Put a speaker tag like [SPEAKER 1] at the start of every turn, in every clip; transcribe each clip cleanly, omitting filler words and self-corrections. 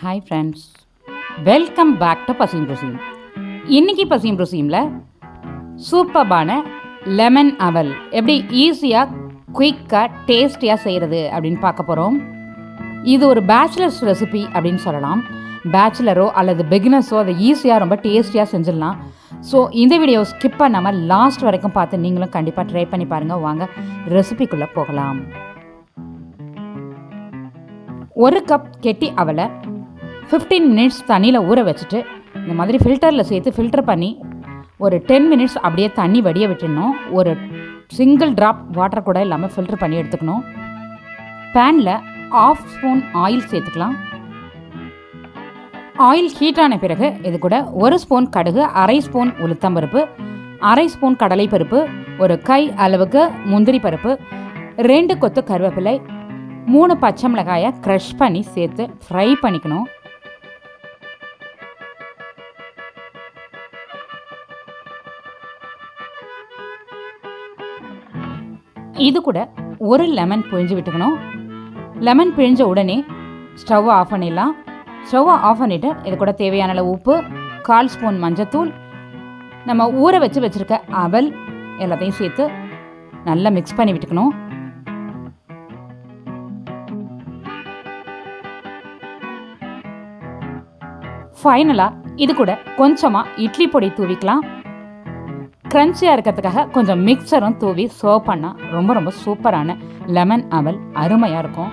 [SPEAKER 1] Hi friends, welcome back to பசியும் ருசியும். இன்றைக்கி பசியும் ருசியுமில் சூப்பர்பான லெமன் அவல் எப்படி ஈஸியாக குயிக்காக டேஸ்டியாக செய்கிறது அப்படின்னு பார்க்க போகிறோம். இது ஒரு பேச்சுலர்ஸ் ரெசிபி அப்படின்னு சொல்லலாம். பேச்சுலரோ அல்லது பிகினர்ஸோ அதை ஈஸியாக ரொம்ப டேஸ்டியாக செஞ்சிடலாம். ஸோ இந்த வீடியோவை ஸ்கிப் பண்ணாமல் லாஸ்ட் வரைக்கும் பார்த்து நீங்களும் கண்டிப்பாக ட்ரை பண்ணி பாருங்கள். வாங்க ரெசிபிக்குள்ளே போகலாம். ஒரு கப் கெட்டி அவலை 15 மினிட்ஸ் தண்ணியில் ஊற வச்சுட்டு இந்த மாதிரி ஃபில்டரில் சேர்த்து ஃபில்டர் பண்ணி ஒரு 10 மினிட்ஸ் அப்படியே தண்ணி வடிய விட்டுடணும். ஒரு சிங்கிள் ட்ராப் வாட்டர் கூட இல்லாமல் ஃபில்டர் பண்ணி எடுத்துக்கணும். பேனில் 1/2 ஸ்பூன் ஆயில் சேர்த்துக்கலாம். ஆயில் ஹீட்டான பிறகு இது கூட 1 ஸ்பூன் கடுகு, 1/2 ஸ்பூன் உளுத்தம்பருப்பு, 1/2 ஸ்பூன் கடலைப்பருப்பு, ஒரு கை அளவுக்கு முந்திரி பருப்பு, 2 கொத்து கருவேப்பிலை, 3 பச்சை மிளகாயை க்ரஷ் பண்ணி சேர்த்து ஃப்ரை பண்ணிக்கணும். இது கூட ஒரு லெமன் பிழிஞ்சு விட்டுக்கணும். லெமன் பிழிஞ்ச உடனே ஸ்டவ்வை ஆஃப் பண்ணிடலாம். ஸ்டவ்வை ஆஃப் பண்ணிவிட்டு இது கூட தேவையான அளவு உப்பு, 1/4 ஸ்பூன் மஞ்சத்தூள், நம்ம ஊற வச்சுருக்க அவல் எல்லாத்தையும் சேர்த்து நல்லா மிக்ஸ் பண்ணி விட்டுக்கணும். ஃபைனலாக இது கூட கொஞ்சமாக இட்லி பொடி தூவிக்கலாம். க்ரன்ச்சியாக இருக்கிறதுக்காக கொஞ்சம் மிக்சரும் தூவி சர்வ் பண்ணால் ரொம்ப சூப்பரான லெமன் அவல் அருமையாக இருக்கும்.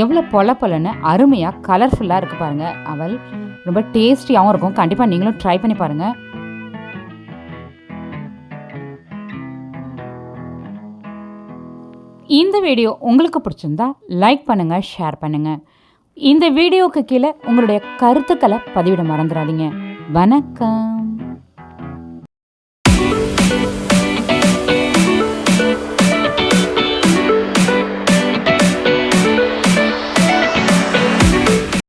[SPEAKER 1] எவ்வளோ பொலன்னு அருமையாக கலர்ஃபுல்லாக இருக்குது பாருங்கள். அவல் ரொம்ப டேஸ்டியாகவும் இருக்கும். கண்டிப்பாக நீங்களும் ட்ரை பண்ணி பாருங்கள். இந்த வீடியோ உங்களுக்கு பிடிச்சிருந்தா லைக் பண்ணுங்கள், ஷேர் பண்ணுங்கள். இந்த வீடியோவுக்கு கீழே உங்களுடைய கருத்துக்களை பதிவிட மறந்துடாதீங்க. வணக்கம்.